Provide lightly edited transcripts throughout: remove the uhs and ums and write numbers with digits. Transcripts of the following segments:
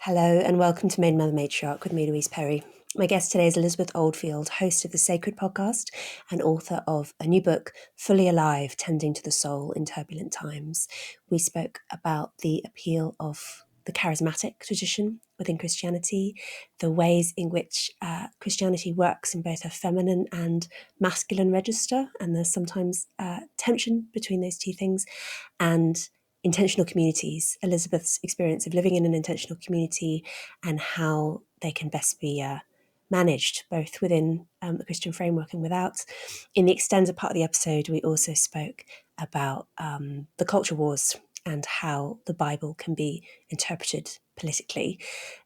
Hello and welcome to Maiden, Matriarch with me, Louise. My guest today is Elizabeth Oldfield, host of the Sacred podcast and author of a new book, Fully Alive, Tending to the Soul in Turbulent Times. We spoke about the appeal of the charismatic tradition within Christianity, the ways in which Christianity works in both a feminine and masculine register, and there's sometimes tension between those two things, and intentional communities, Elizabeth's experience of living in an intentional community and how they can best be managed, both within the Christian framework and without. In the extended part of the episode, we also spoke about the culture wars and how the Bible can be interpreted politically.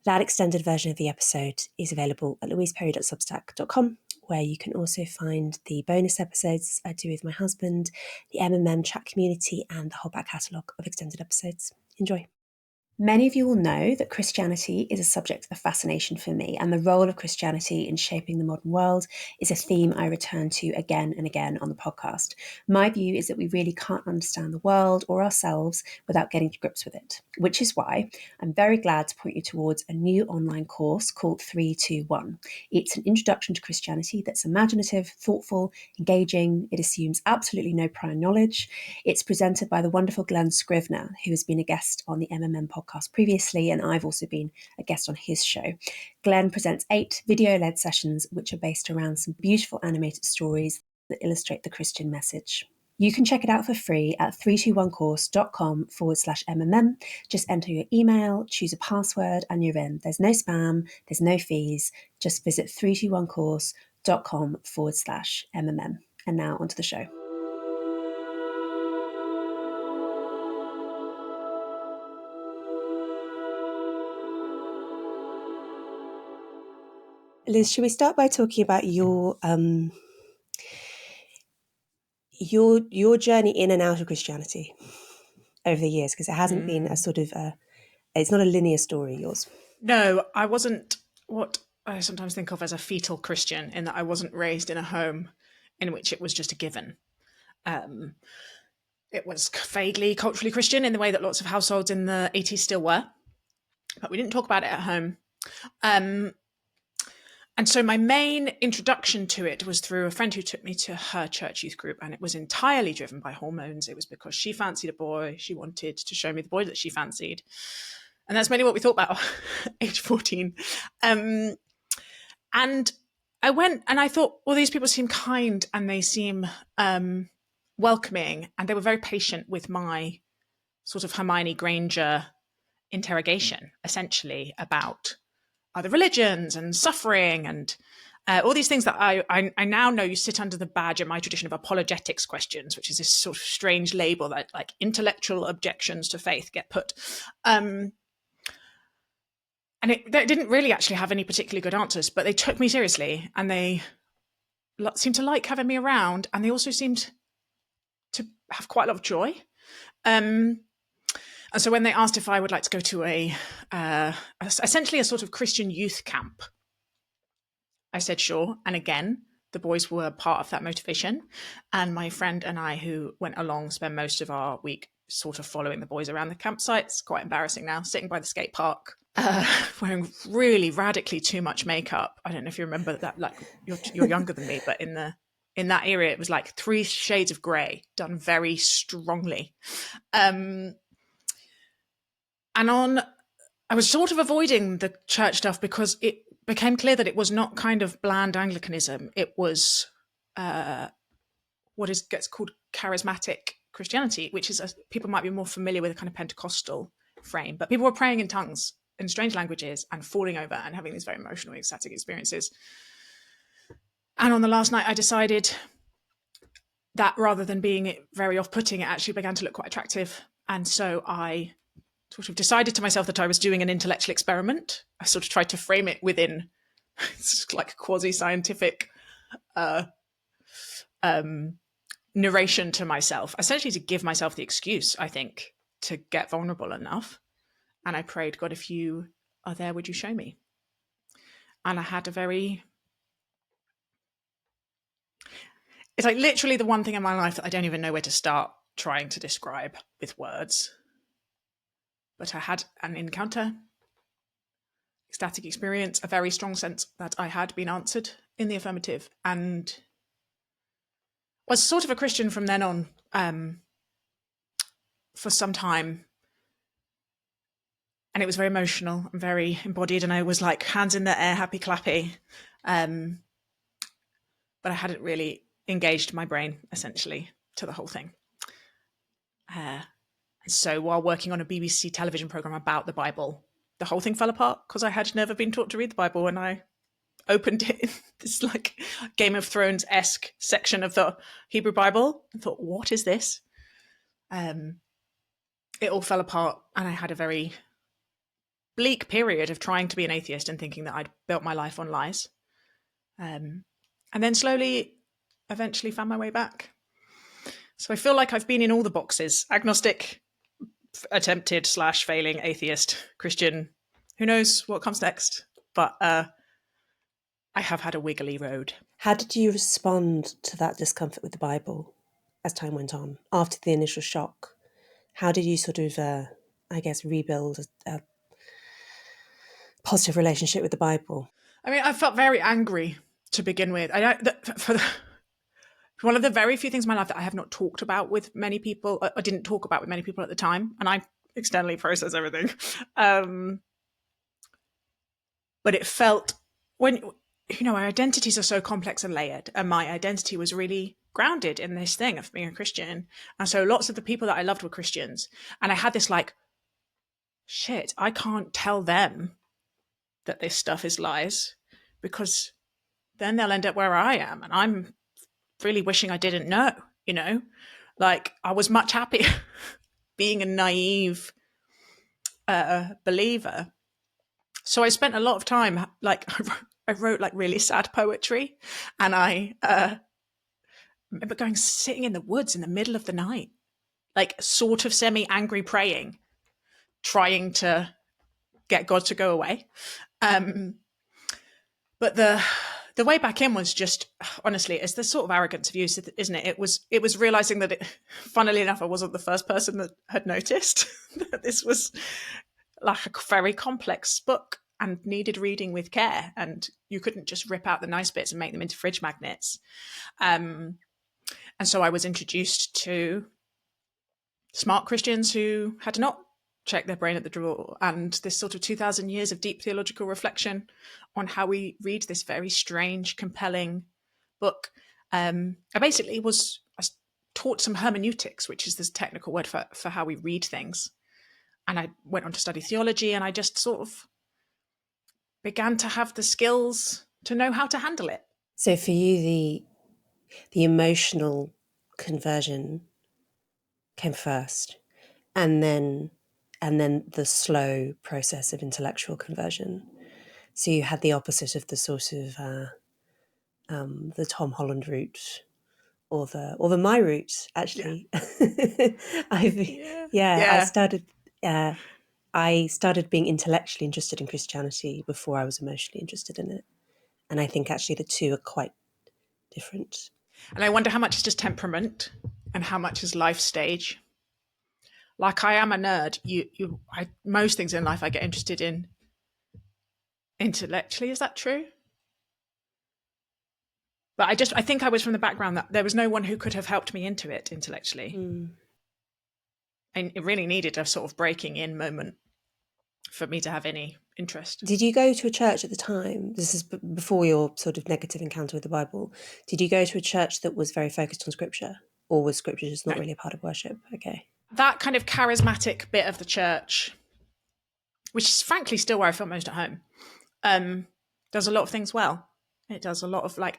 That extended version of the episode is available at louiseperry.substack.com, where you can also find the bonus episodes I do with my husband, the MMM chat community, and the whole back catalogue of extended episodes. Enjoy. Many of you will know that Christianity is a subject of fascination for me, and the role of Christianity in shaping the modern world is a theme I return to again and again on the podcast. My view is that we really can't understand the world or ourselves without getting to grips with it, which is why I'm very glad to point you towards a new online course called 321. It's an introduction to Christianity that's imaginative, thoughtful, engaging. It assumes absolutely no prior knowledge. It's presented by the wonderful Glenn Scrivener, who has been a guest on the MMM podcast previously, and I've also been a guest on his show. Glenn presents 8 video-led sessions which are based around some beautiful animated stories that illustrate the Christian message. You can check it out for free at 321course.com/MMM. Just enter your email, choose a password, and you're in. There's no spam, there's no fees. Just visit 321course.com/MMM. And now onto the show. Liz, should we start by talking about your journey in and out of Christianity over the years? Because it hasn't been a sort of it's not a linear story, yours. No, I wasn't what I sometimes think of as a fetal Christian, in that I wasn't raised in a home in which it was just a given. It was vaguely culturally Christian in the way that lots of households in the 80s still were, but we didn't talk about it at home. And so my main introduction to it was through a friend who took me to her church youth group, and it was entirely driven by hormones. It was because she fancied a boy. She wanted to show me the boy that she fancied. And that's mainly what we thought about age 14. And I went and I thought, well, these people seem kind and they seem welcoming, and they were very patient with my sort of Hermione Granger interrogation, essentially, about other religions and suffering and all these things that I now know you sit under the badge in my tradition of apologetics questions, which is this sort of strange label that like intellectual objections to faith get put. And they didn't really actually have any particularly good answers, but they took me seriously, and they seemed to like having me around, and they also seemed to have quite a lot of joy. And so when they asked if I would like to go to essentially a sort of Christian youth camp, I said sure. And again, the boys were part of that motivation. And my friend and I, who went along, spent most of our week sort of following the boys around the campsites. Quite embarrassing now, sitting by the skate park, wearing really radically too much makeup. I don't know if you remember that, like you're younger than me, but in that era, it was like 3 shades of grey done very strongly. I was sort of avoiding the church stuff because it became clear that it was not kind of bland Anglicanism. It was what gets called charismatic Christianity, which is people might be more familiar with a kind of Pentecostal frame. But people were praying in tongues in strange languages and falling over and having these very emotional, ecstatic experiences. And on the last night, I decided that rather than being very off-putting, it actually began to look quite attractive. And so I sort of decided to myself that I was doing an intellectual experiment. I sort of tried to frame it within like quasi-scientific narration to myself, essentially to give myself the excuse, I think, to get vulnerable enough. And I prayed, God, if you are there, would you show me? And I had it's like literally the one thing in my life that I don't even know where to start trying to describe with words. But I had an encounter ecstatic experience, a very strong sense that I had been answered in the affirmative, and was sort of a Christian from then on for some time. And it was very emotional and very embodied, and I was like hands in the air, happy clappy. But I hadn't really engaged my brain, essentially, to the whole thing. So while working on a BBC television programme about the Bible, the whole thing fell apart because I had never been taught to read the Bible, and I opened it in this like Game of Thrones-esque section of the Hebrew Bible and thought, what is this? It all fell apart, and I had a very bleak period of trying to be an atheist and thinking that I'd built my life on lies. And then slowly, eventually found my way back. So I feel like I've been in all the boxes: agnostic, attempted / failing, atheist, Christian. Who knows what comes next? But I have had a wiggly road. How did you respond to that discomfort with the Bible as time went on, after the initial shock? How did you sort of, I guess, rebuild a positive relationship with the Bible? I mean, I felt very angry to begin with. One of the very few things in my life that I have not talked about with many people, I didn't talk about with many people at the time, and I externally process everything. But it felt, when, our identities are so complex and layered, and my identity was really grounded in this thing of being a Christian. And so lots of the people that I loved were Christians. And I had this like, shit, I can't tell them that this stuff is lies, because then they'll end up where I am. And I'm really wishing I didn't know, like I was much happier being a naive believer. So I spent a lot of time, like I wrote like really sad poetry, and I remember sitting in the woods in the middle of the night, like sort of semi-angry praying, trying to get God to go away. But the way back in was just, honestly, it's the sort of arrogance of use, isn't it? It was realizing that funnily enough, I wasn't the first person that had noticed that this was like a very complex book and needed reading with care. And you couldn't just rip out the nice bits and make them into fridge magnets. And so I was introduced to smart Christians who had not checked their brain at the drawer, and this sort of 2,000 years of deep theological reflection on how we read this very strange, compelling book. I taught some hermeneutics, which is this technical word for how we read things. And I went on to study theology, and I just sort of began to have the skills to know how to handle it. So for you, the emotional conversion came first, and then the slow process of intellectual conversion. So you had the opposite of the sort of the Tom Holland route, or the my route, actually. Yeah. I started being intellectually interested in Christianity before I was emotionally interested in it. And I think actually the two are quite different. And I wonder how much is just temperament and how much is life stage. Like, I am a nerd. Most things in life I get interested in intellectually. Is that true? But I think I was from the background that there was no one who could have helped me into it intellectually. And it really needed a sort of breaking in moment for me to have any interest. Did you go to a church at the time? This is before your sort of negative encounter with the Bible. Did you go to a church that was very focused on scripture, or was scripture just not really a part of worship? Okay. That kind of charismatic bit of the church, which is frankly still where I feel most at home, does a lot of things well. It does a lot of I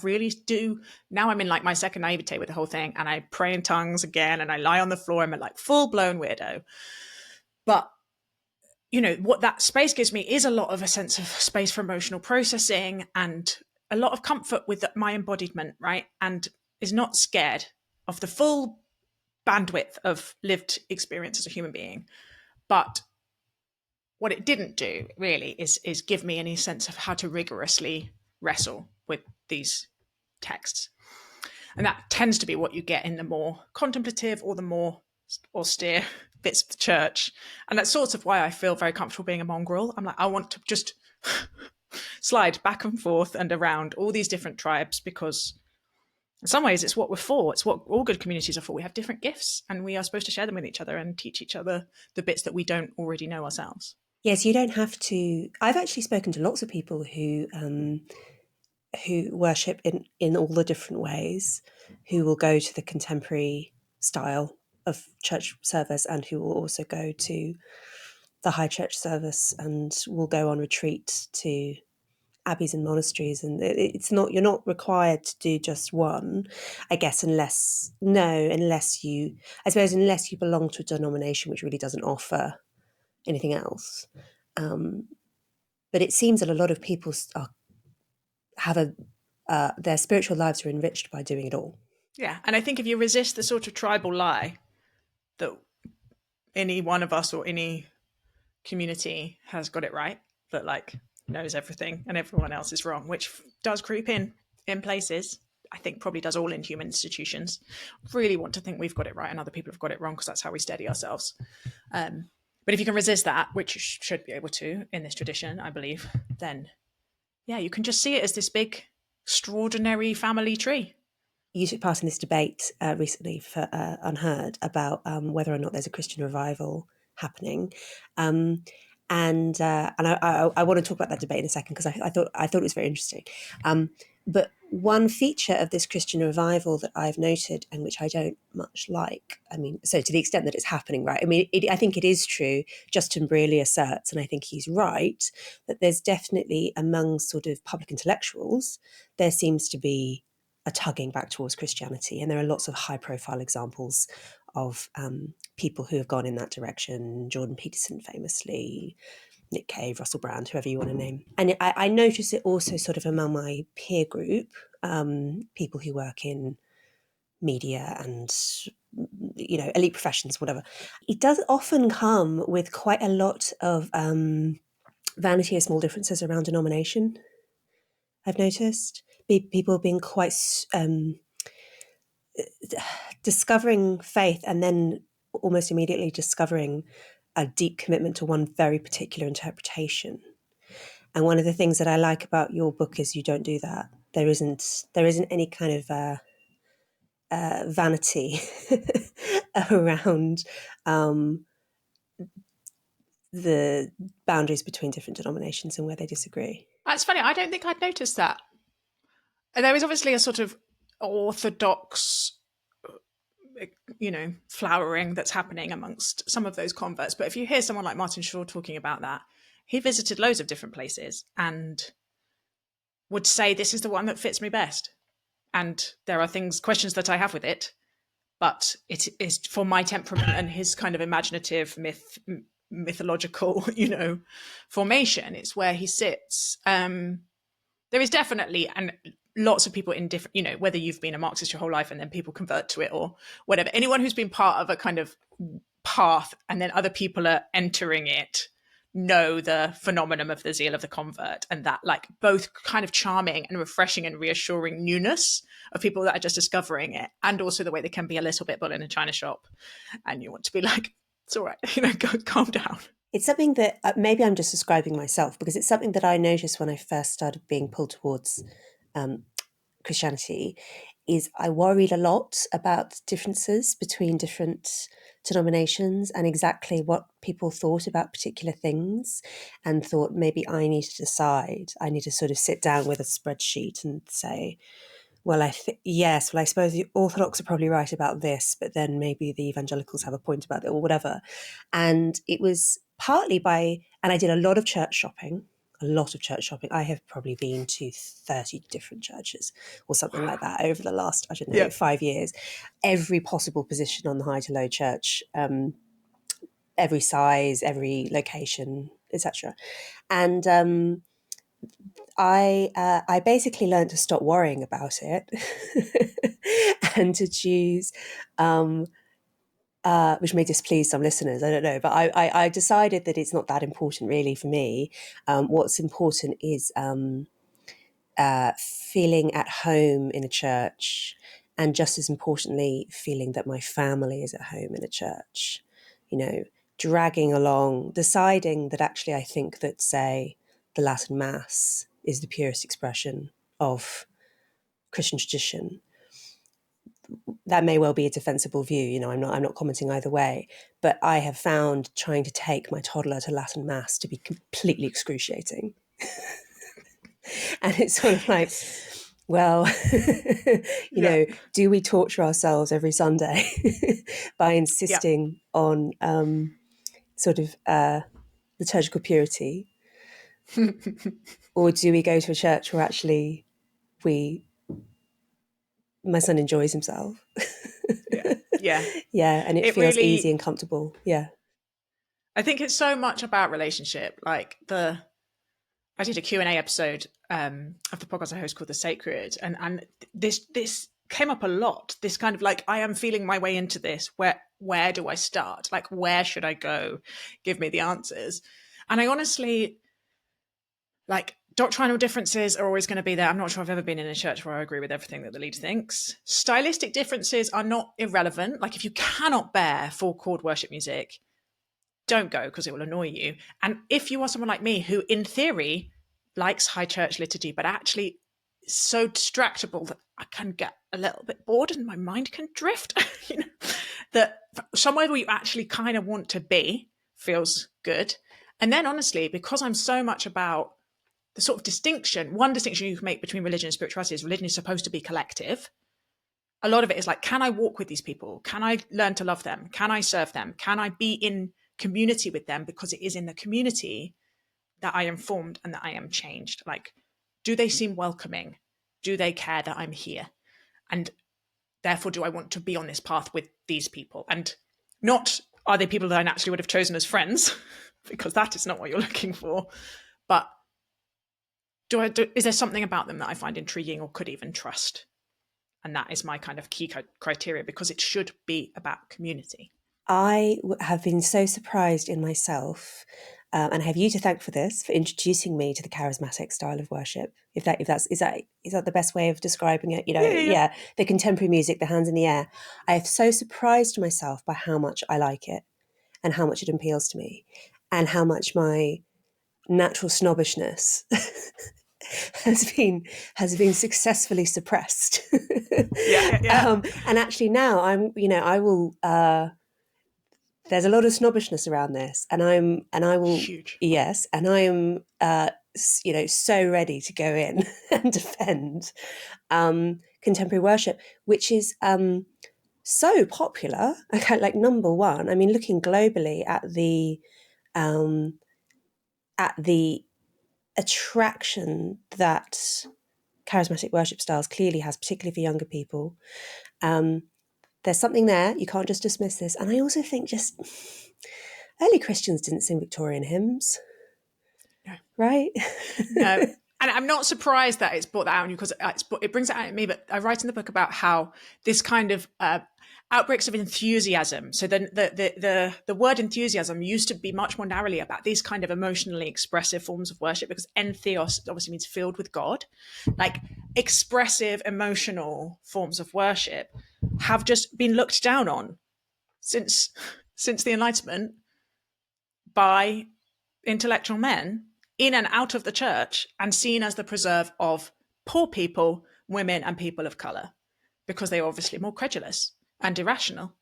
really do. Now I'm in like my second naivete with the whole thing, and I pray in tongues again, and I lie on the floor. I'm a like full blown weirdo. But what that space gives me is a lot of a sense of space for emotional processing and a lot of comfort with my embodiment, right? And is not scared of the full bandwidth of lived experience as a human being. But what it didn't do really is give me any sense of how to rigorously wrestle with these texts. And that tends to be what you get in the more contemplative or the more austere bits of the church. And that's sort of why I feel very comfortable being a mongrel. I'm like, I want to just slide back and forth and around all these different tribes, because in some ways it's what we're for. It's what all good communities are for. We have different gifts and we are supposed to share them with each other and teach each other the bits that we don't already know ourselves. Yes, you don't have to. I've actually spoken to lots of people who worship in all the different ways, who will go to the contemporary style of church service and who will also go to the high church service and will go on retreat to abbeys and monasteries. And it's not, you're not required to do just one, I guess, unless you, I suppose, unless you belong to a denomination which really doesn't offer anything else. But it seems that a lot of people their spiritual lives are enriched by doing it all. Yeah. And I think if you resist the sort of tribal lie that any one of us or any community has got it right, that like knows everything and everyone else is wrong, which does creep in places, I think probably does all in human institutions, really want to think we've got it right and other people have got it wrong, because that's how we steady ourselves. But if you can resist that, which you should be able to in this tradition, I believe, then yeah, you can just see it as this big, extraordinary family tree. You took part in this debate recently for Unheard about whether or not there's a Christian revival happening, and I want to talk about that debate in a second, because I thought it was very interesting. But one feature of this Christian revival that I've noted, and which I don't much like, I mean, so to the extent that it's happening, right? I mean, I think it is true. Justin Brearley asserts, and I think he's right, that there's definitely among sort of public intellectuals, there seems to be a tugging back towards Christianity. And there are lots of high-profile examples of people who have gone in that direction. Jordan Peterson, famously, Nick Cave, Russell Brand, whoever you want to name. And I notice it also sort of among my peer group, people who work in media and, you know, elite professions, whatever. It does often come with quite a lot of vanity of small differences around denomination, I've noticed. People being quite discovering faith and then almost immediately discovering a deep commitment to one very particular interpretation. And one of the things that I like about your book is you don't do that. There isn't any kind of vanity around the boundaries between different denominations and where they disagree. That's funny. I don't think I'd noticed that. There is obviously a sort of orthodox, flowering that's happening amongst some of those converts. But if you hear someone like Martin Shaw talking about that, he visited loads of different places and would say, this is the one that fits me best. And there are questions that I have with it, but it is for my temperament and his kind of imaginative mythological, formation. It's where he sits. There is definitely, and lots of people in different, whether you've been a Marxist your whole life and then people convert to it or whatever, anyone who's been part of a kind of path and then other people are entering it know the phenomenon of the zeal of the convert, and that like both kind of charming and refreshing and reassuring newness of people that are just discovering it, and also the way they can be a little bit bull in a china shop and you want to be like, it's all right, calm down. It's something that maybe I'm just describing myself, because it's something that I noticed when I first started being pulled towards Christianity, is I worried a lot about differences between different denominations and exactly what people thought about particular things, and thought maybe I need to decide. I need to sort of sit down with a spreadsheet and say, well, I suppose the Orthodox are probably right about this, but then maybe the evangelicals have a point about it or whatever. And it was partly and I did a lot of church shopping. I have probably been to 30 different churches or something like that over the last, 5 years. Every possible position on the high to low church, every size, every location, etc. And I basically learned to stop worrying about it and to choose, which may displease some listeners, I don't know, but I decided that it's not that important really for me. What's important is feeling at home in a church, and just as importantly, feeling that my family is at home in a church. dragging along, deciding that actually I think that, say, the Latin Mass is the purest expression of Christian tradition. That may well be a defensible view, I'm not commenting either way, but I have found trying to take my toddler to Latin Mass to be completely excruciating. And it's sort of like, well, do we torture ourselves every Sunday by insisting on liturgical purity? Or do we go to a church where actually my son enjoys himself? Yeah, and it feels really easy and comfortable. I think it's so much about relationship. Like I did a Q&A episode of the podcast I host called The Sacred, and this came up a lot. This kind of like, I am feeling my way into this. Where do I start? Like, where should I go? Give me the answers. And I honestly, like, doctrinal differences are always going to be there. I'm not sure I've ever been in a church where I agree with everything that the leader thinks. Stylistic differences are not irrelevant. Like, if you cannot bear full chord worship music, don't go, because it will annoy you. And if you are someone like me who, in theory, likes high church liturgy, but actually is so distractible that I can get a little bit bored and my mind can drift, that somewhere where you actually kind of want to be feels good. And then, honestly, because I'm so much about the sort of distinction, one distinction you can make between religion and spirituality is religion is supposed to be collective. A lot of it is like, can I walk with these people? Can I learn to love them? Can I serve them? Can I be in community with them? Because it is in the community that I am formed and that I am changed. Like, do they seem welcoming? Do they care that I'm here? And therefore, do I want to be on this path with these people? And not, are they people that I naturally would have chosen as friends? Because that is not what you're looking for. But is there something about them that I find intriguing or could even trust? And that is my kind of key criteria, because it should be about community. I have been so surprised in myself, and I have you to thank for this, for introducing me to the charismatic style of worship. Is that the best way of describing it? Yeah. The contemporary music, the hands in the air. I have so surprised myself by how much I like it, and how much it appeals to me, and how much my natural snobbishness has been successfully suppressed. And actually now I will. There's a lot of snobbishness around this, and I will. Huge. Yes, and I am so ready to go in and defend contemporary worship, which is so popular. Okay, like number one. I mean, looking globally at the attraction that charismatic worship styles clearly has, particularly for younger people. There's something there. You can't just dismiss this. And I also think just early Christians didn't sing Victorian hymns. No. Right? No. And I'm not surprised that it's brought that out on you, because it brings it out at me. But I write in the book about how this kind of outbreaks of enthusiasm. So the word enthusiasm used to be much more narrowly about these kind of emotionally expressive forms of worship, because entheos obviously means filled with God. Like, expressive, emotional forms of worship have just been looked down on since the Enlightenment by intellectual men in and out of the church, and seen as the preserve of poor people, women, and people of colour, because they are obviously more credulous and irrational.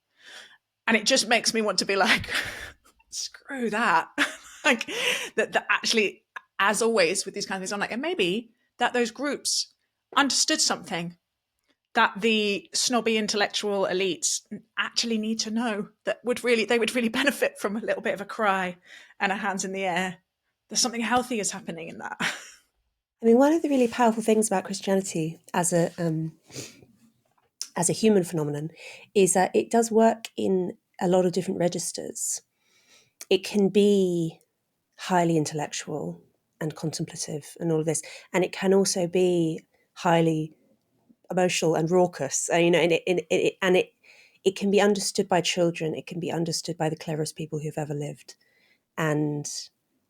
And it just makes me want to be like, screw that. Like, that actually, as always with these kind of things, I'm like, and maybe that those groups understood something that the snobby intellectual elites actually need to know, that they would really benefit from a little bit of a cry and a hands in the air. There's something healthy is happening in that. I mean, one of the really powerful things about Christianity as a human phenomenon is that it does work in a lot of different registers. It can be highly intellectual and contemplative and all of this, and it can also be highly emotional and raucous. And it can be understood by children. It can be understood by the cleverest people who've ever lived, and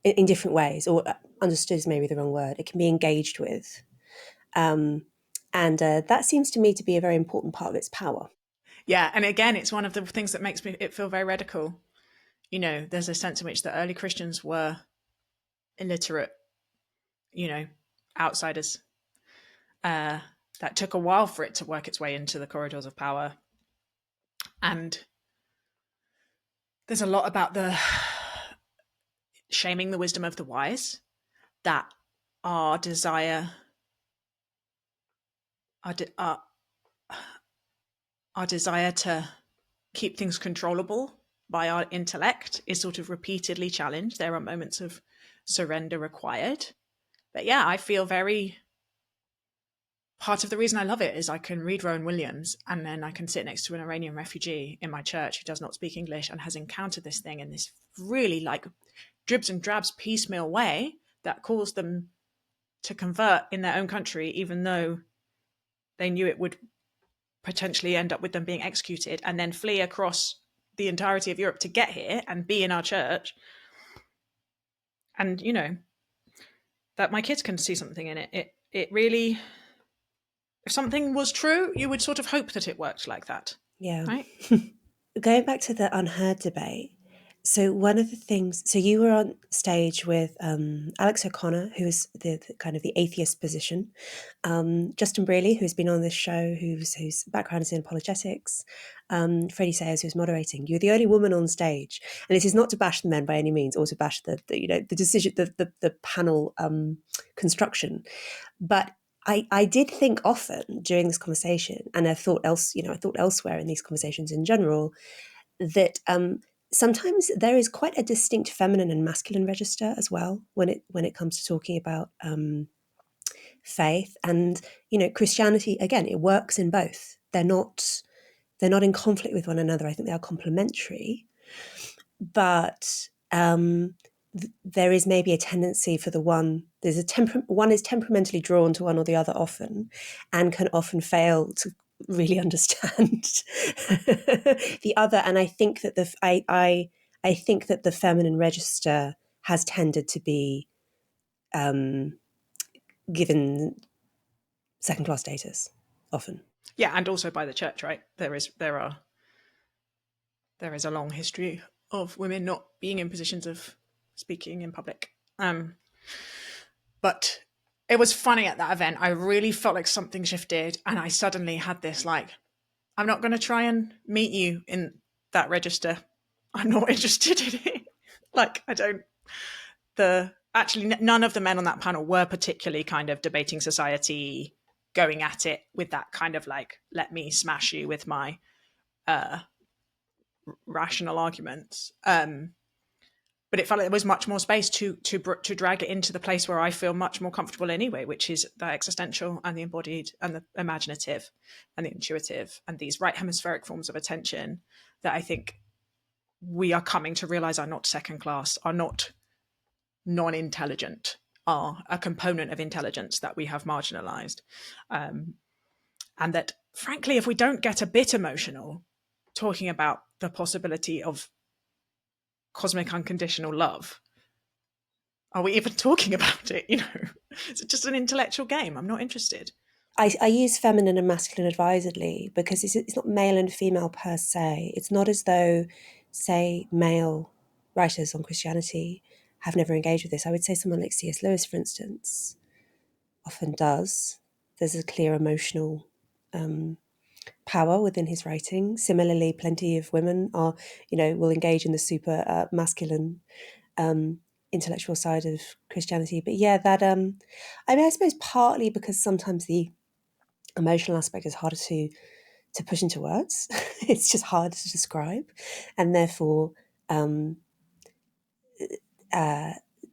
in different ways. Or understood is maybe the wrong word. It can be engaged with, and that seems to me to be a very important part of its power. Yeah, and again, it's one of the things that makes it feel very radical. there's a sense in which the early Christians were illiterate, outsiders. That took a while for it to work its way into the corridors of power. And there's a lot about the shaming the wisdom of the wise, that our desire, our desire to keep things controllable by our intellect is sort of repeatedly challenged. There are moments of surrender required. But yeah, I feel very... Part of the reason I love it is I can read Rowan Williams and then I can sit next to an Iranian refugee in my church who does not speak English and has encountered this thing in this really like dribs and drabs piecemeal way that caused them to convert in their own country, even though they knew it would potentially end up with them being executed, and then flee across the entirety of Europe to get here and be in our church. And, that my kids can see something in it. It really... If something was true, you would sort of hope that it worked like that. Yeah. Right? Going back to the unheard debate, so one of the things, so you were on stage with Alex O'Connor, who is the kind of the atheist position, Justin Brearley, who's been on this show, whose background is in apologetics, Freddie Sayers, who's moderating. You're the only woman on stage, and this is not to bash the men by any means, or to bash the decision, the panel construction, but I did think often during this conversation, and I thought elsewhere in these conversations in general, that sometimes there is quite a distinct feminine and masculine register as well when it comes to talking about faith. And Christianity, again, it works in both. They're not in conflict with one another. I think they are complementary, but there is maybe a tendency for the one. One is temperamentally drawn to one or the other often, and can often fail to really understand the other. And I think that I think that the feminine register has tended to be given second-class status often. Yeah, and also by the church, right? There is a long history of women not being in positions of speaking in public. But it was funny at that event. I really felt like something shifted, and I suddenly had this like, I'm not going to try and meet you in that register. I'm not interested in it. Like, actually, none of the men on that panel were particularly kind of debating society, going at it with that kind of like, let me smash you with my rational arguments. But it felt like there was much more space to drag it into the place where I feel much more comfortable anyway, which is the existential and the embodied and the imaginative and the intuitive and these right hemispheric forms of attention that I think we are coming to realize are not second class, are not non-intelligent, are a component of intelligence that we have marginalized. And that, frankly, if we don't get a bit emotional talking about the possibility of cosmic unconditional love, are we even talking about it? It's just an intellectual game. I'm not interested. I use feminine and masculine advisedly because it's not male and female per se. It's not as though, say, male writers on Christianity have never engaged with this. I would say someone like C.S. Lewis, for instance, often does. There's a clear emotional power within his writing. Similarly, plenty of women will engage in the super masculine intellectual side of Christianity. But yeah, that I suppose partly because sometimes the emotional aspect is harder to push into words. It's just harder to describe, and therefore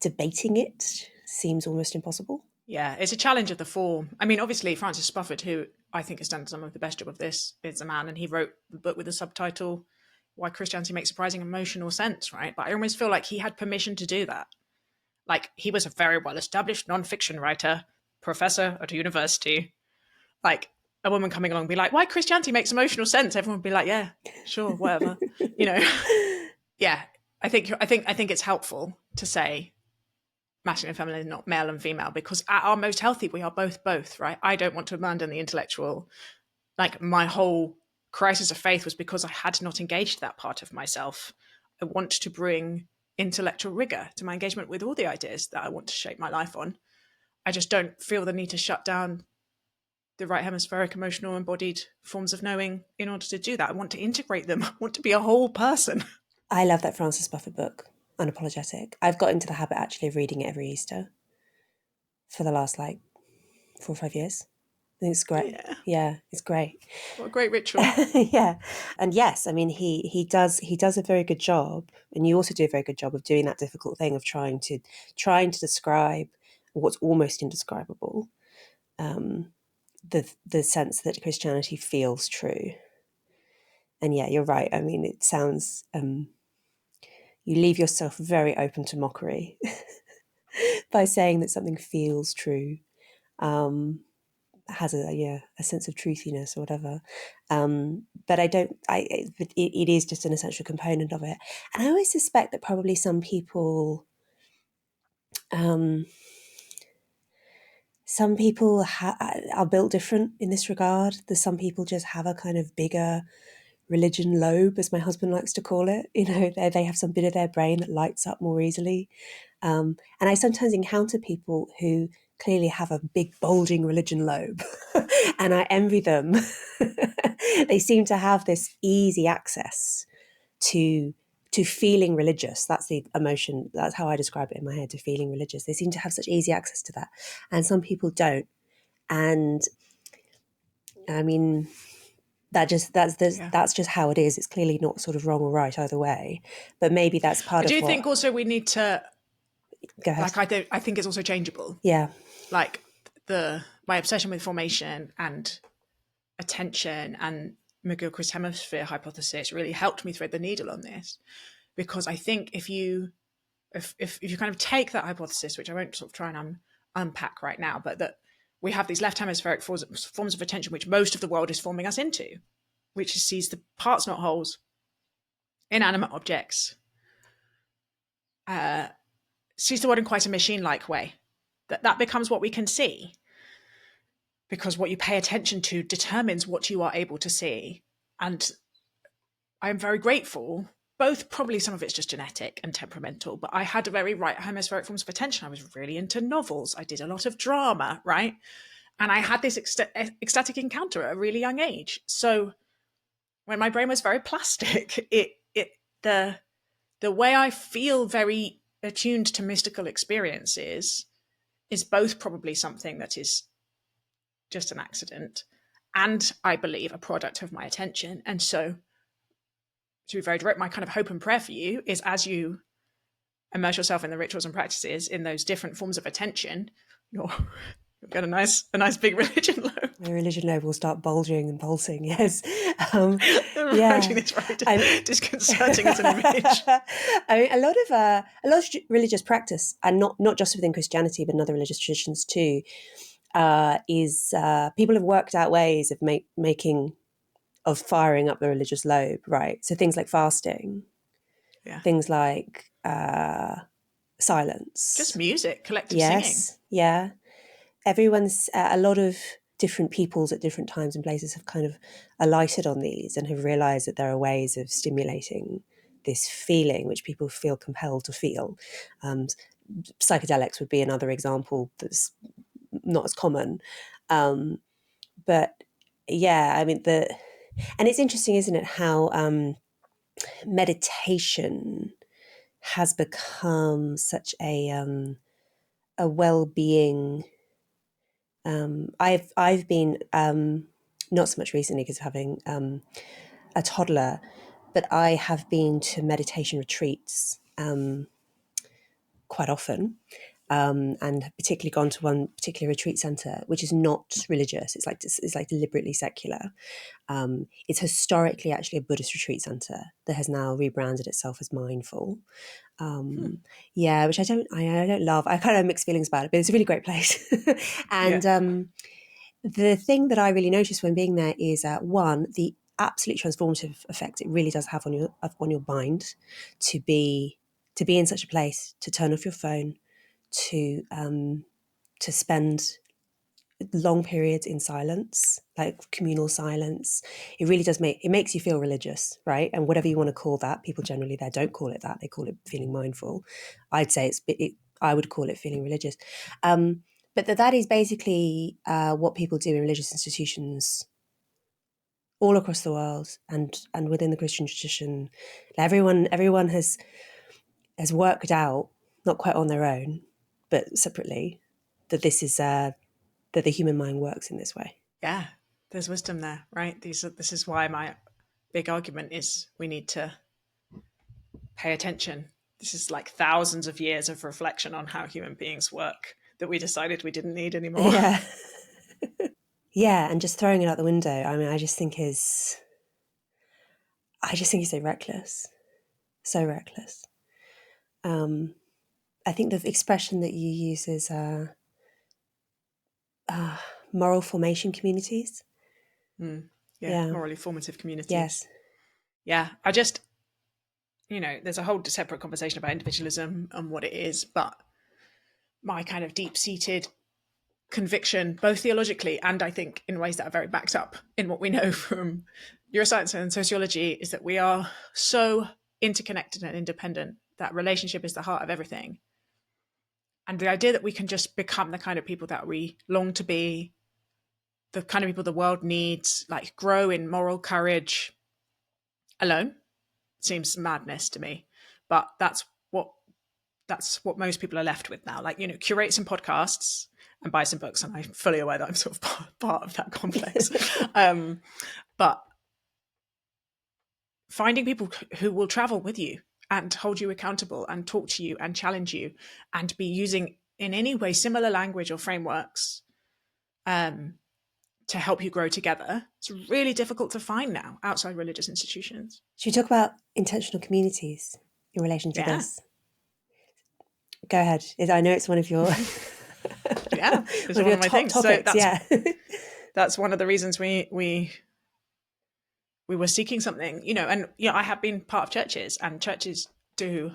debating it seems almost impossible. Yeah, it's a challenge of the form. I mean, obviously, Francis Spufford, who I think has done some of the best job of this, is a man, and he wrote the book with the subtitle Why Christianity Makes Surprising Emotional Sense, right? But I almost feel like he had permission to do that. Like, he was a very well-established non-fiction writer, professor at a university. Like, a woman coming along and be like, why Christianity makes emotional sense? Everyone would be like, yeah, sure, whatever. Yeah, I think it's helpful to say masculine and feminine, not male and female, because at our most healthy, we are both, right? I don't want to abandon the intellectual. Like, my whole crisis of faith was because I had not engaged that part of myself. I want to bring intellectual rigor to my engagement with all the ideas that I want to shape my life on. I just don't feel the need to shut down the right hemispheric emotional embodied forms of knowing in order to do that. I want to integrate them. I want to be a whole person. I love that Frances Buffett book, Unapologetic. I've got into the habit actually of reading it every Easter for the last 4 or 5 years. I think it's great. Yeah. Yeah, it's great. What a great ritual. Yeah. And yes, I mean he does a very good job, and you also do a very good job of doing that difficult thing of trying to describe what's almost indescribable. The sense that Christianity feels true. And yeah, you're right. I mean, it sounds you leave yourself very open to mockery by saying that something feels true, has a sense of truthiness or whatever. But it is just an essential component of it. And I always suspect that probably some people, are built different in this regard. There's some people just have a kind of bigger religion lobe, as my husband likes to call it. You know, they have some bit of their brain that lights up more easily. And I sometimes encounter people who clearly have a big bulging religion lobe and I envy them. They seem to have this easy access to feeling religious. That's the emotion. That's how I describe it in my head, to feeling religious. They seem to have such easy access to that. And some people don't. And I mean, that's just how it is. It's clearly not sort of wrong or right either way. But maybe that's part of I do what... think also we need to... Go ahead. I think it's also changeable. Yeah. Like my obsession with formation and attention and McGilchrist's hemisphere hypothesis really helped me thread the needle on this, because I think if you kind of take that hypothesis, which I won't sort of try and unpack right now, but that we have these left hemispheric forms of attention which most of the world is forming us into, which sees the parts not wholes, inanimate objects, sees the world in quite a machine-like way, that becomes what we can see, because what you pay attention to determines what you are able to see. And I'm very grateful, both probably some of it's just genetic and temperamental, but I had a very right hemispheric forms of attention. I was really into novels. I did a lot of drama, right? And I had this ecstatic encounter at a really young age. So when my brain was very plastic, the way I feel very attuned to mystical experiences is both probably something that is just an accident and, I believe, a product of my attention. And so, to be very direct, my kind of hope and prayer for you is, as you immerse yourself in the rituals and practices in those different forms of attention, you'll get a nice big religion lobe. My religion lobe will start bulging and pulsing. Yes. I'm imagining this very disconcerting as an image. I mean, a lot of religious practice, and not just within Christianity, but in other religious traditions too, is people have worked out ways of firing up the religious lobe, right? So things like fasting, things like silence, just music, collective singing. Yeah. Everyone's a lot of different peoples at different times and places have kind of alighted on these and have realized that there are ways of stimulating this feeling which people feel compelled to feel. Psychedelics would be another example that's not as common. But yeah, I mean, and it's interesting, isn't it, how meditation has become such a well-being. I've been not so much recently because of having a toddler, but I have been to meditation retreats quite often, and particularly gone to one particular retreat center, which is not religious. It's like deliberately secular. It's historically actually a Buddhist retreat center that has now rebranded itself as mindful. Yeah, which I don't love. I kind of have mixed feelings about it, but it's a really great place. And the thing that I really noticed when being there is one, the absolute transformative effect it really does have on your mind to be in such a place, to turn off your phone, to spend long periods in silence, like communal silence. It really does makes you feel religious, right? And whatever you want to call that, people generally there don't call it that. They call it feeling mindful. I'd say I would call it feeling religious. But that is basically what people do in religious institutions all across the world and within the Christian tradition. Everyone has worked out, not quite on their own, but separately, that this is that the human mind works in this way. Yeah, there's wisdom there, right? This is why my big argument is we need to pay attention. This is like thousands of years of reflection on how human beings work that we decided we didn't need anymore. Yeah. Yeah, and just throwing it out the window, I mean, I just think is so reckless. So reckless. I think the expression that you use is moral formation communities. Yeah, morally formative communities. Yes. Yeah, there's a whole separate conversation about individualism and what it is, but my kind of deep-seated conviction, both theologically and I think in ways that are very backed up in what we know from neuroscience and sociology, is that we are so interconnected and independent that relationship is the heart of everything. And the idea that we can just become the kind of people that we long to be, the kind of people the world needs, like grow in moral courage alone, seems madness to me. But that's what most people are left with now. Like, curate some podcasts and buy some books. And I'm fully aware that I'm sort of part of that complex. But finding people who will travel with you and hold you accountable and talk to you and challenge you and be using in any way similar language or frameworks to help you grow together, it's really difficult to find now outside religious institutions. Should we talk about intentional communities in relation to this? Go ahead. I know it's one of your yeah, it's one of my things. Topics, so that's one of the reasons we were seeking something, and I have been part of churches, and churches do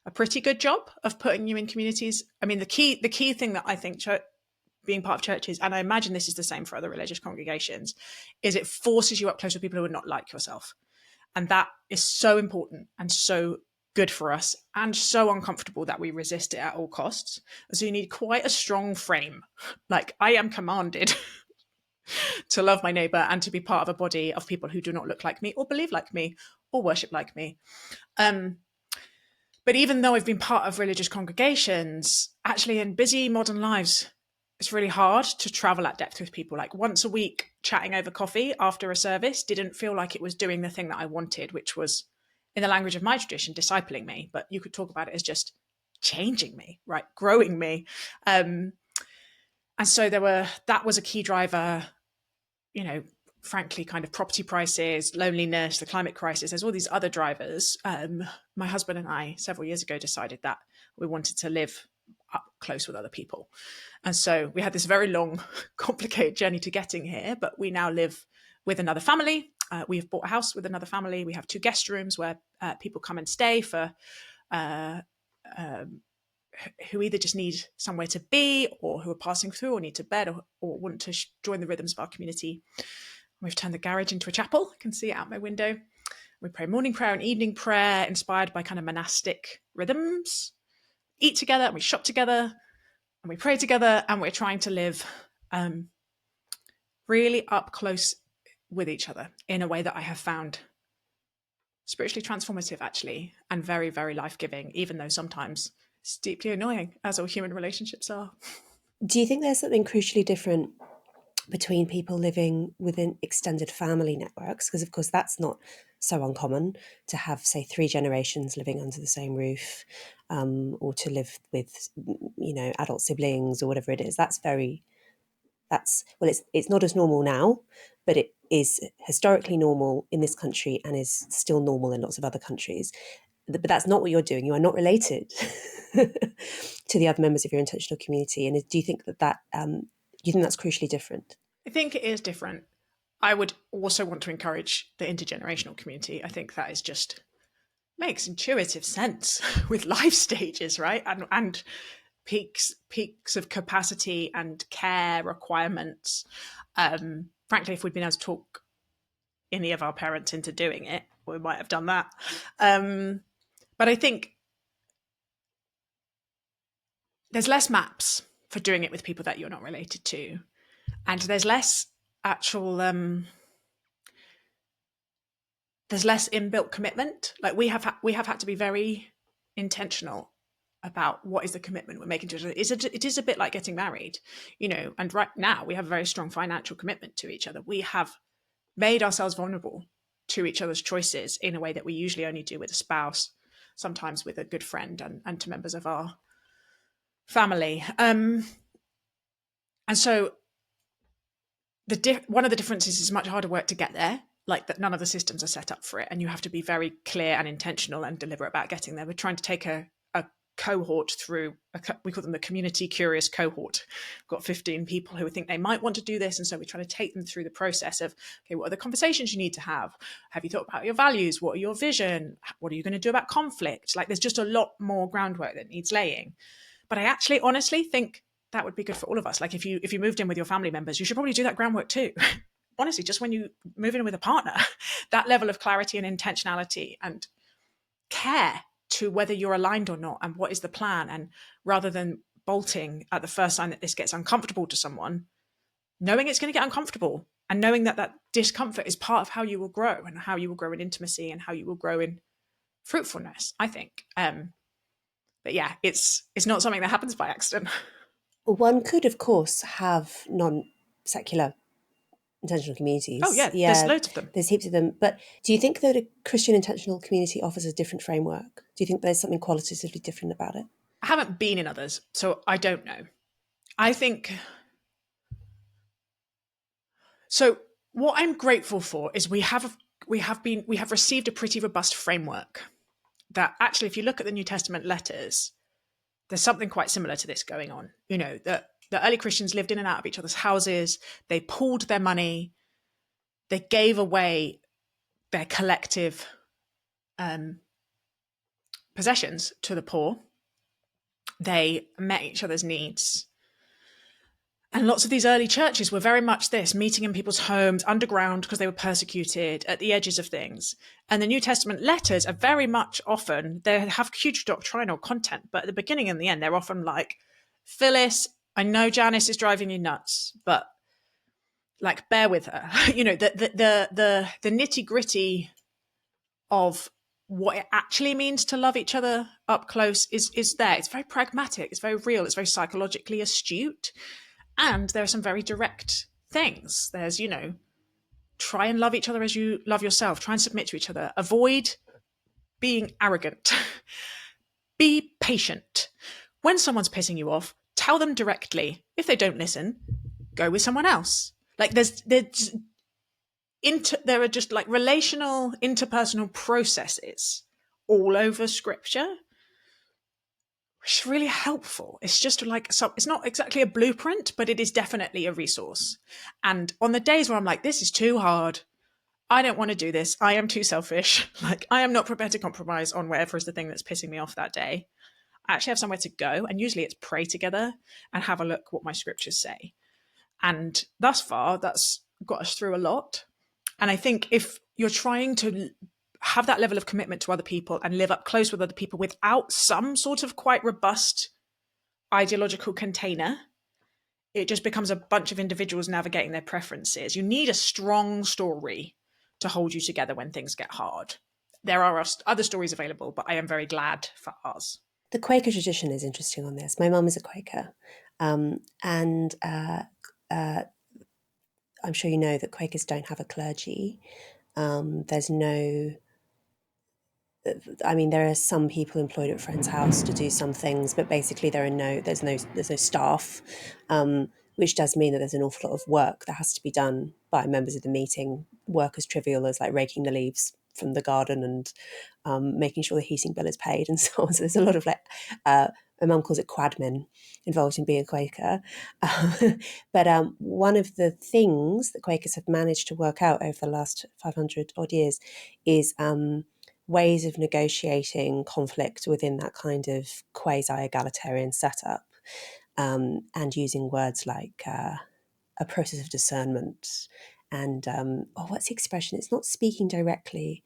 a pretty good job of putting you in communities. I mean, the key thing that I think being part of churches, and I imagine this is the same for other religious congregations, is it forces you up close with people who are not like yourself. And that is so important and so good for us and so uncomfortable that we resist it at all costs. So you need quite a strong frame. Like, I am commanded to love my neighbor and to be part of a body of people who do not look like me or believe like me or worship like me. But even though I've been part of religious congregations, actually in busy modern lives, it's really hard to travel at depth with people. Like, once a week chatting over coffee after a service didn't feel like it was doing the thing that I wanted, which was, in the language of my tradition, discipling me. But you could talk about it as just changing me, right? Growing me. And so that was a key driver, frankly, kind of property prices, loneliness, the climate crisis. There's all these other drivers. My husband and I, several years ago, decided that we wanted to live up close with other people. And so we had this very long, complicated journey to getting here, but we now live with another family. We have bought a house with another family. We have 2 guest rooms where people come and stay for who either just need somewhere to be, or who are passing through, or need to bed, or want to join the rhythms of our community. We've turned the garage into a chapel. I can see it out my window. We pray morning prayer and evening prayer, inspired by kind of monastic rhythms. Eat together, and we shop together, and we pray together, and we're trying to live really up close with each other in a way that I have found spiritually transformative, actually, and very, very life-giving, even though sometimes it's deeply annoying, as all human relationships are. Do you think there's something crucially different between people living within extended family networks? Because, of course, that's not so uncommon to have, say, 3 generations living under the same roof, or to live with, adult siblings or whatever it is. It's not as normal now, but it is historically normal in this country and is still normal in lots of other countries. But that's not what you're doing. You are not related to the other members of your intentional community. And do you think that you think that's crucially different? I think it is different. I would also want to encourage the intergenerational community. I think that is just makes intuitive sense with life stages, right? And peaks of capacity and care requirements. Frankly, if we'd been able to talk any of our parents into doing it, we might have done that. But I think there's less maps for doing it with people that you're not related to, and there's less actual there's less inbuilt commitment. Like we have had to be very intentional about what is the commitment we're making to each other. It is a bit like getting married, and right now we have a very strong financial commitment to each other. We have made ourselves vulnerable to each other's choices in a way that we usually only do with a spouse, sometimes with a good friend and to members of our family. And so one of the differences is much harder work to get there, like that none of the systems are set up for it, and you have to be very clear and intentional and deliberate about getting there. We're trying to take a cohort through, we call them the community curious cohort. We've got 15 people who think they might want to do this, and so we're trying to take them through the process of, okay, what are the conversations you need to have? Have you thought about your values? What are your vision? What are you going to do about conflict? Like, there's just a lot more groundwork that needs laying. But I actually honestly think that would be good for all of us. Like, if you moved in with your family members, you should probably do that groundwork too. Honestly, just when you move in with a partner, that level of clarity and intentionality and care to whether you're aligned or not and what is the plan. And rather than bolting at the first sign that this gets uncomfortable to someone, knowing it's going to get uncomfortable and knowing that that discomfort is part of how you will grow and how you will grow in intimacy and how you will grow in fruitfulness, I think. But yeah, it's not something that happens by accident. One could, of course, have non-secular intentional communities. Oh yeah, there's loads of them. There's heaps of them. But do you think that a Christian intentional community offers a different framework? Do you think there's something qualitatively different about it? I haven't been in others, so I don't know. I think so. What I'm grateful for is we have received a pretty robust framework that actually, if you look at the New Testament letters, there's something quite similar to this going on. The early Christians lived in and out of each other's houses. They pooled their money. They gave away their collective possessions to the poor. They met each other's needs. And lots of these early churches were very much this, meeting in people's homes, underground, because they were persecuted, at the edges of things. And the New Testament letters are very much often, they have huge doctrinal content, but at the beginning and the end, they're often like, Phyllis, I know Janice is driving you nuts, but like, bear with her. The nitty gritty of what it actually means to love each other up close is there. It's very pragmatic. It's very real. It's very psychologically astute. And there are some very direct things. There's, try and love each other as you love yourself. Try and submit to each other. Avoid being arrogant. Be patient. When someone's pissing you off, tell them directly. If they don't listen, go with someone else. Like there are just like relational, interpersonal processes all over Scripture, which is really helpful. It's just like, it's not exactly a blueprint, but it is definitely a resource. And on the days where I'm like, this is too hard, I don't want to do this, I am too selfish, like I am not prepared to compromise on whatever is the thing that's pissing me off that day, I actually have somewhere to go. And usually it's pray together and have a look what my scriptures say. And thus far, that's got us through a lot. And I think if you're trying to have that level of commitment to other people and live up close with other people without some sort of quite robust ideological container, it just becomes a bunch of individuals navigating their preferences. You need a strong story to hold you together when things get hard. There are other stories available, but I am very glad for ours. The Quaker tradition is interesting on this. My mum is a Quaker, and I'm sure you know that Quakers don't have a clergy. There's no, I mean, there are some people employed at a friend's house to do some things, but basically there's no staff, which does mean that there's an awful lot of work that has to be done by members of the meeting. Work as trivial as like raking the leaves from the garden and making sure the heating bill is paid and so on. So there's a lot of like, my mum calls it quadmin involved in being a Quaker. But one of the things that Quakers have managed to work out over the last 500 odd years is ways of negotiating conflict within that kind of quasi-egalitarian setup. and using words like a process of discernment and what's the expression? It's not speaking directly.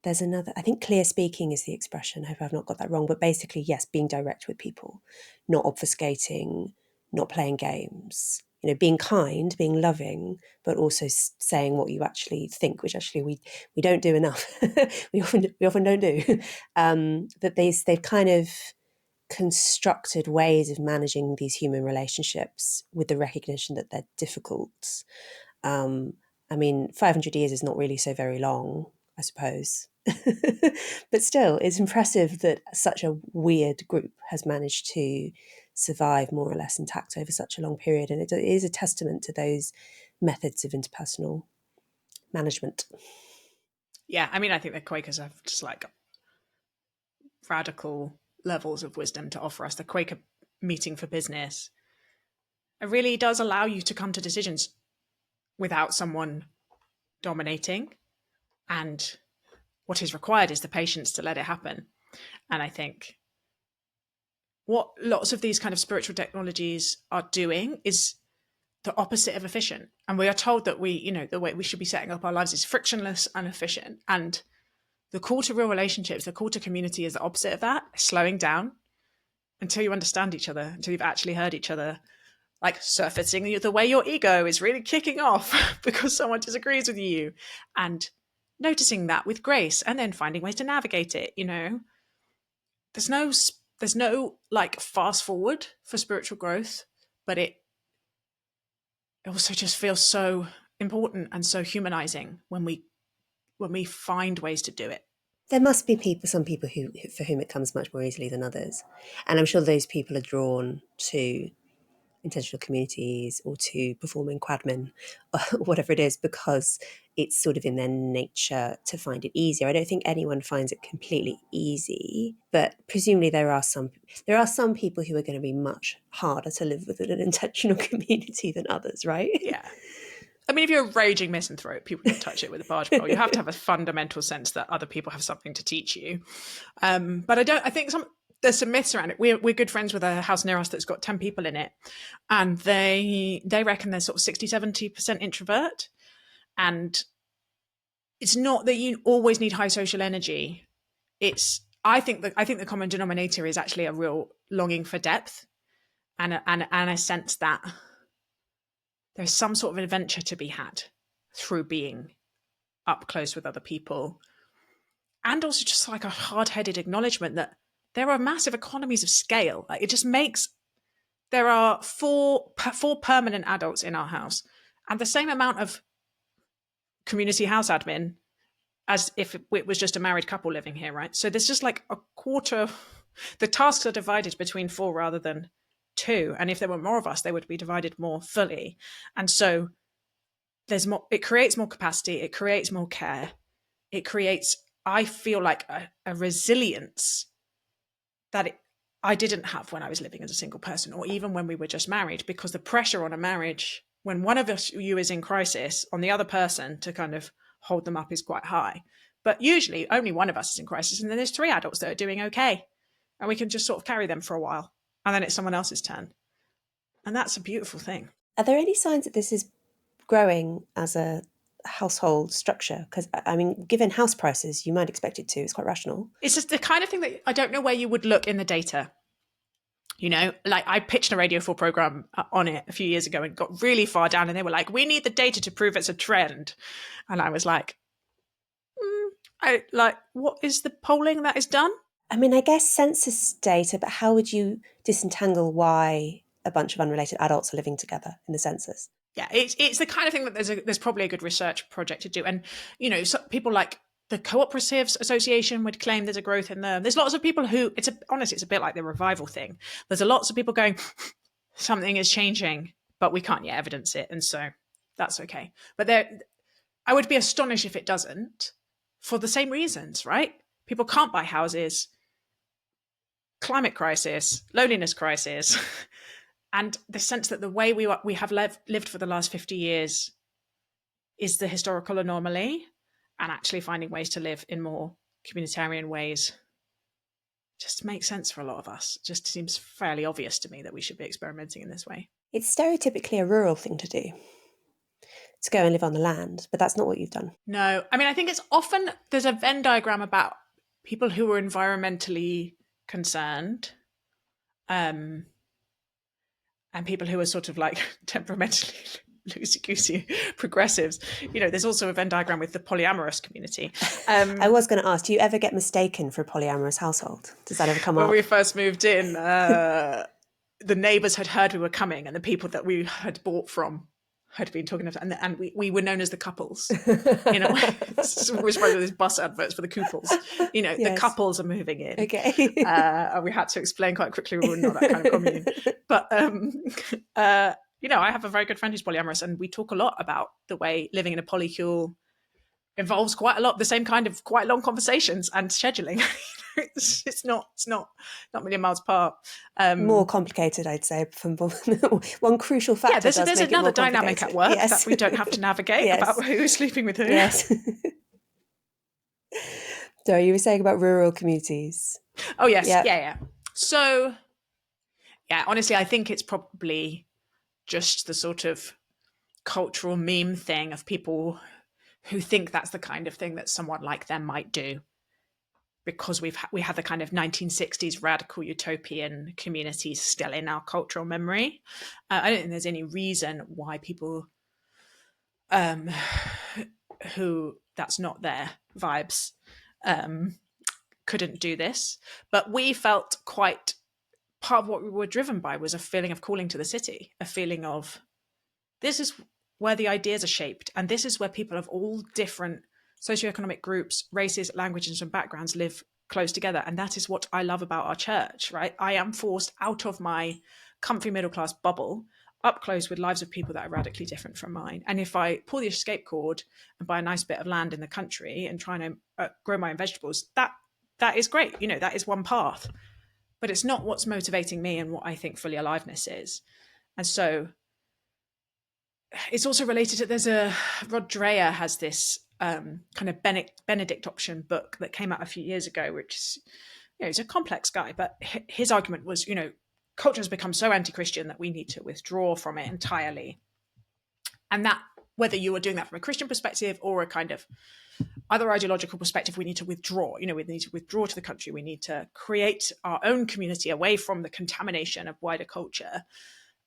There's another, I think clear speaking is the expression. I hope I've not got that wrong. But basically, yes, being direct with people, not obfuscating, not playing games, being kind, being loving, but also saying what you actually think, which actually we don't do enough. we often don't do. That they've kind of constructed ways of managing these human relationships with the recognition that they're difficult. 500 years is not really so very long, I suppose. But still, it's impressive that such a weird group has managed to survive more or less intact over such a long period. And it is a testament to those methods of interpersonal management. Yeah, I think the Quakers have just like radical levels of wisdom to offer us. The Quaker meeting for business, it really does allow you to come to decisions without someone dominating. And what is required is the patience to let it happen. And I think what lots of these kind of spiritual technologies are doing is the opposite of efficient. And we are told that the way we should be setting up our lives is frictionless and efficient. And the call to real relationships, the call to community is the opposite of that, slowing down until you understand each other, until you've actually heard each other, like surfacing the way your ego is really kicking off because someone disagrees with you, and noticing that with grace and then finding ways to navigate it. There's no like fast forward for spiritual growth, but it also just feels so important and so humanizing when we find ways to do it. There must be some people for whom it comes much more easily than others. And I'm sure those people are drawn to intentional communities or to performing quadmin or whatever it is, because it's sort of in their nature to find it easier. I don't think anyone finds it completely easy, but presumably there are some people who are going to be much harder to live with in an intentional community than others, right? Yeah. If you're a raging misanthrope, people don't touch it with a barge pole. You have to have a fundamental sense that other people have something to teach you. But I think there's some myths around it. We're good friends with a house near us that's got 10 people in it. And they reckon there's sort of 60-70% introvert. And it's not that you always need high social energy. I think the common denominator is actually a real longing for depth and a sense that there's some sort of adventure to be had through being up close with other people. And also just like a hard-headed acknowledgement that there are massive economies of scale. Like, it just makes, there are four permanent adults in our house and the same amount of community house admin as if it was just a married couple living here, right? So there's just like a quarter, the tasks are divided between 4 rather than 2. And if there were more of us, they would be divided more fully. And so there's more, it creates more capacity, it creates more care, it creates, I feel like a resilience that I didn't have when I was living as a single person, or even when we were just married, because the pressure on a marriage, when one of you is in crisis, on the other person to kind of hold them up is quite high. But usually only one of us is in crisis, and then there's 3 adults that are doing okay. And we can just sort of carry them for a while. And then it's someone else's turn. And that's a beautiful thing. Are there any signs that this is growing as a household structure? Because, given house prices, you might expect it to. It's quite rational. It's just the kind of thing that I don't know where you would look in the data. Like I pitched a Radio 4 program on it a few years ago and got really far down, and they were like, we need the data to prove it's a trend. And I was like, what is the polling that is done? I guess census data, but how would you disentangle why a bunch of unrelated adults are living together in the census? Yeah, it's the kind of thing that there's probably a good research project to do. And, people like the Cooperatives Association would claim there's a growth in them. There's lots of people who, honestly, it's a bit like the revival thing. There's lots of people going, something is changing, but we can't yet evidence it. And so that's okay. But I would be astonished if it doesn't, for the same reasons, right? People can't buy houses, climate crisis, loneliness crisis, and the sense that the way we have lived for the last 50 years is the historical anomaly, and actually finding ways to live in more communitarian ways just makes sense for a lot of us. It just seems fairly obvious to me that we should be experimenting in this way. It's stereotypically a rural thing to do, to go and live on the land, but that's not what you've done. No, I mean, I think it's often, there's a Venn diagram about people who are environmentally concerned, and people who are sort of like temperamentally loosey-goosey progressives. There's also a Venn diagram with the polyamorous community. I was going to ask, do you ever get mistaken for a polyamorous household? Does that ever come up? When we first moved in, the neighbours had heard we were coming, and the people that we had bought from had been talking about, and we were known as the couples. Which was these bus adverts for the couples. Yes. The couples are moving in. Okay. And we had to explain quite quickly we were not that kind of commune. But I have a very good friend who's polyamorous, and we talk a lot about the way living in a polycule involves quite a lot the same kind of quite long conversations and scheduling. It's not a million miles apart. More complicated, I'd say, from one crucial factor. Yeah, there's another dynamic at work that we don't have to navigate about who's sleeping with who. Yes. So you were saying about rural communities. Oh yes, yeah. So honestly, I think it's probably just the sort of cultural meme thing of people who think that's the kind of thing that someone like them might do, because we have the kind of 1960s radical utopian communities still in our cultural memory. I don't think there's any reason why people who that's not their vibes couldn't do this. But we felt quite, part of what we were driven by was a feeling of calling to the city, a feeling of, this is where the ideas are shaped, and this is where people of all different socioeconomic groups, races, languages, and backgrounds live close together. And that is what I love about our church, right? I am forced out of my comfy middle-class bubble, up close with lives of people that are radically different from mine. And if I pull the escape cord and buy a nice bit of land in the country and try to grow my own vegetables, that is great. That is one path. But it's not what's motivating me and what I think fully aliveness is. And so it's also related to, Rod Dreher has this kind of Benedict option book that came out a few years ago, which is, he's a complex guy, but his argument was, culture has become so anti-Christian that we need to withdraw from it entirely. And that, whether you are doing that from a Christian perspective or a kind of other ideological perspective, we need to withdraw. We need to withdraw to the country. We need to create our own community away from the contamination of wider culture.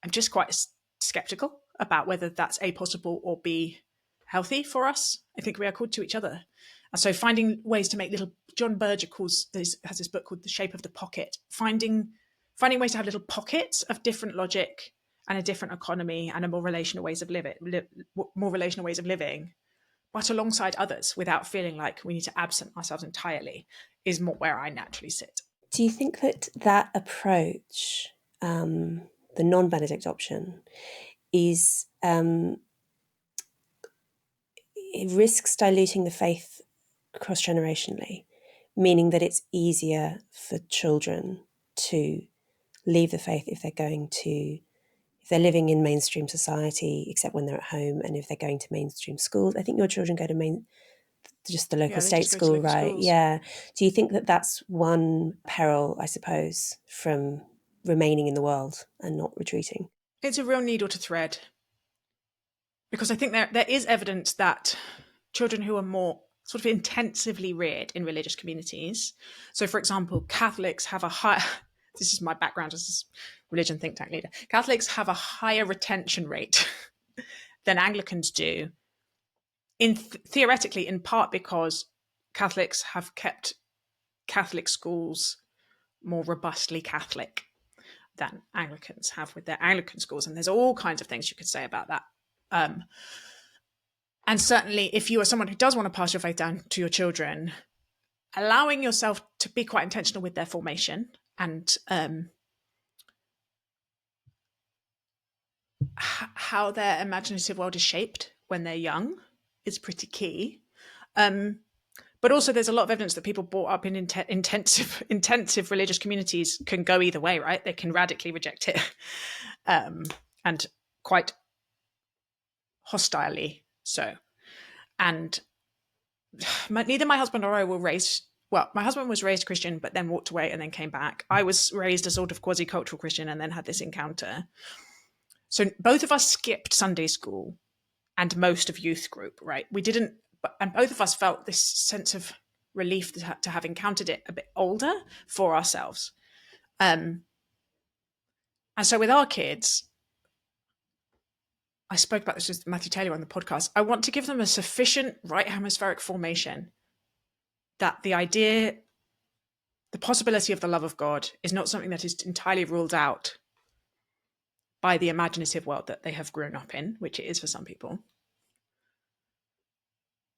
I'm just quite skeptical about whether that's A, possible, or B, healthy for us. I think we are called to each other. And so finding ways to make John Berger has this book called The Shape of the Pocket, finding ways to have little pockets of different logic and a different economy and a more relational ways of living, but alongside others without feeling like we need to absent ourselves entirely, is more where I naturally sit. Do you think that approach, the non-Benedict option, is it risks diluting the faith cross-generationally, meaning that it's easier for children to leave the faith if they're living in mainstream society, except when they're at home, and if they're going to mainstream schools? I think your children go to just the local state school, right? Schools. Yeah. Do you think that that's one peril, I suppose, from remaining in the world and not retreating? It's a real needle to thread, because I think there is evidence that children who are more sort of intensively reared in religious communities, so for example, Catholics have a high, this is my background as a religion think tank leader, Catholics have a higher retention rate than Anglicans do, theoretically, in part because Catholics have kept Catholic schools more robustly Catholic than Anglicans have with their Anglican schools. And there's all kinds of things you could say about that. And certainly if you are someone who does want to pass your faith down to your children, allowing yourself to be quite intentional with their formation and how their imaginative world is shaped when they're young is pretty key. But also there's a lot of evidence that people brought up in intensive religious communities can go either way, right? They can radically reject it and quite hostilely so. And neither my husband or I will raise well, my husband was raised Christian, but then walked away and then came back. I was raised a sort of quasi-cultural Christian and then had this encounter. So both of us skipped Sunday school and most of youth group, right? We didn't, and both of us felt this sense of relief to have encountered it a bit older for ourselves. And so with our kids, I spoke about this with Matthew Taylor on the podcast. I want to give them a sufficient right hemispheric formation that the idea, the possibility of the love of God is not something that is entirely ruled out by the imaginative world that they have grown up in, which it is for some people.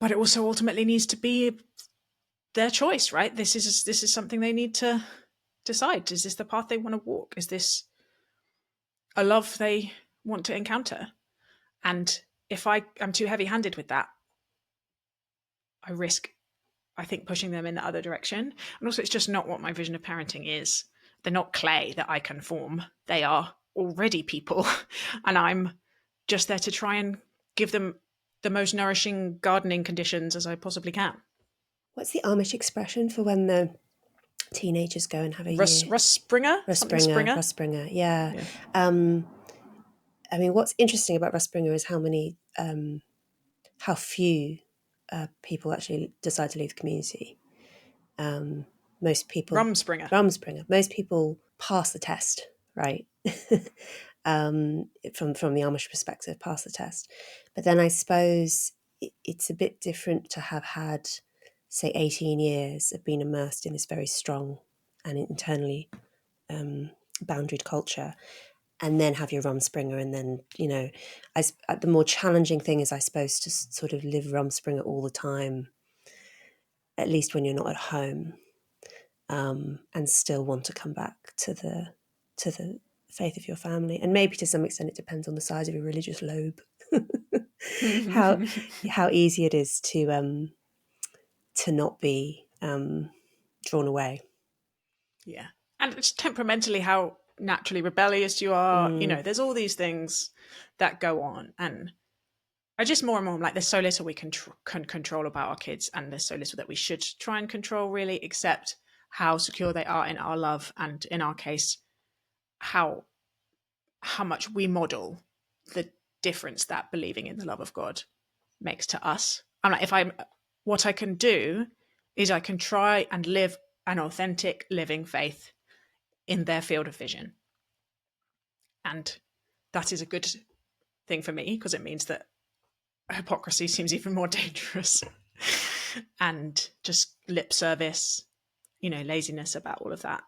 But it also ultimately needs to be their choice, right? This is something they need to decide. Is this the path they want to walk? Is this a love they want to encounter? And if I am too heavy-handed with that, I risk, I think, pushing them in the other direction. And also, it's just not what my vision of parenting is. They're not clay that I can form. They are already people. And I'm just there to try and give them the most nourishing gardening conditions as I possibly can. What's the Amish expression for when the teenagers go and have a Russ Springer? Russ Springer, yeah. I mean, what's interesting about Russ Springer is how few people actually decide to leave the community. Most people... Rumspringer. Most people pass the test, right? From the Amish perspective, pass the test. But then I suppose it's a bit different to have had, say, 18 years of being immersed in this very strong and internally boundaried culture, and then have your Rumspringer, and then, the more challenging thing is, I suppose, to sort of live Rumspringer all the time, at least when you're not at home, and still want to come back to the faith of your family. And maybe to some extent it depends on the size of your religious lobe, how easy it is to not be drawn away. Yeah. And it's temperamentally how naturally rebellious you are. There's all these things that go on. And I just more and more, I'm like, there's so little we can control about our kids, and there's so little that we should try and control, really, except how secure they are in our love, and in our case, how much we model the difference that believing in the love of God makes to us. I'm like, what I can do is I can try and live an authentic living faith in their field of vision. And that is a good thing for me, because it means that hypocrisy seems even more dangerous. And just lip service, laziness about all of that.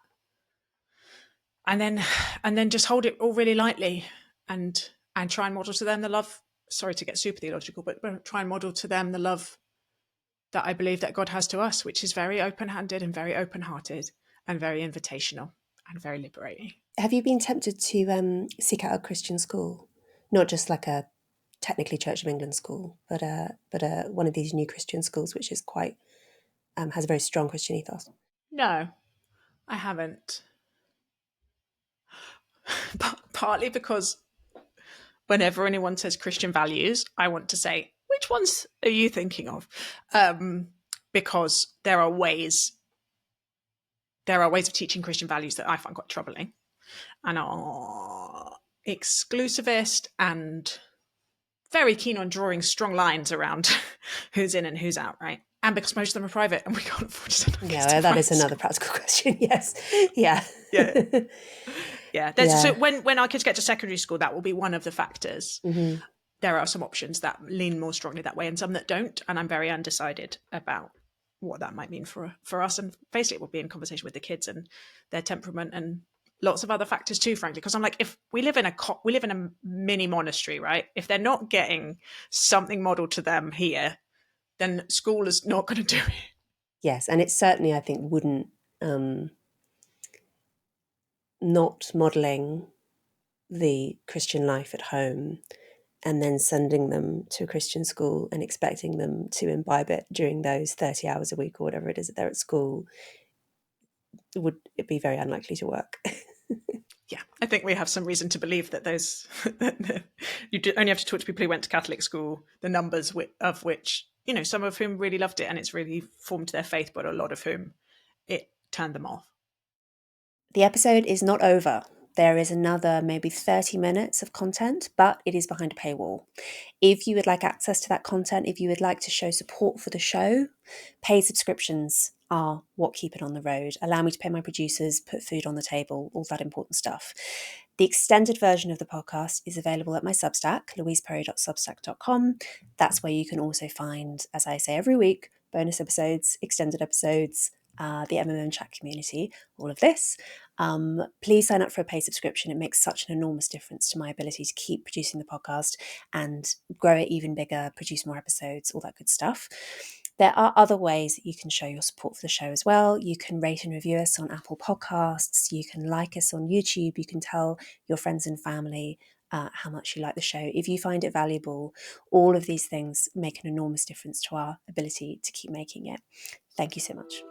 And then just hold it all really lightly and try and model to them the love. Sorry to get super theological, but try and model to them the love that I believe that God has to us, which is very open-handed and very open-hearted and very invitational and very liberating. Have you been tempted to seek out a Christian school? Not just like a technically Church of England school, but one of these new Christian schools, which is quite has a very strong Christian ethos. No, I haven't. Partly because whenever anyone says Christian values, I want to say, which ones are you thinking of? Because there are ways of teaching Christian values that I find quite troubling and are exclusivist and very keen on drawing strong lines around who's in and who's out, right? And because most of them are private and we can't afford to send our kids to that is another practical question. Yes. Yeah. Yeah. So when our kids get to secondary school, that will be one of the factors. Mm-hmm. There are some options that lean more strongly that way and some that don't. And I'm very undecided about what that might mean for us. And basically it will be in conversation with the kids and their temperament and lots of other factors too, frankly, because I'm like, if we live in a mini monastery, right? If they're not getting something modeled to them here, then school is not going to do it. Yes, and it certainly, I think, wouldn't not modelling the Christian life at home and then sending them to a Christian school and expecting them to imbibe it during those 30 hours a week or whatever it is that they're at school, would it be very unlikely to work. Yeah, I think we have some reason to believe that only have to talk to people who went to Catholic school, the numbers of which some of whom really loved it and it's really formed their faith, but a lot of whom it turned them off. The episode is not over. There is another maybe 30 minutes of content, but it is behind a paywall. If you would like access to that content, if you would like to show support for the show, paid subscriptions are what keep it on the road. Allow me to pay my producers, put food on the table, all that important stuff. The extended version of the podcast is available at my Substack, louiseperry.substack.com. That's where you can also find, as I say every week, bonus episodes, extended episodes, the MMM chat community, all of this. Please sign up for a paid subscription. It makes such an enormous difference to my ability to keep producing the podcast and grow it even bigger, produce more episodes, all that good stuff. There are other ways that you can show your support for the show as well. You can rate and review us on Apple Podcasts. You can like us on YouTube. You can tell your friends and family how much you like the show. If you find it valuable, all of these things make an enormous difference to our ability to keep making it. Thank you so much.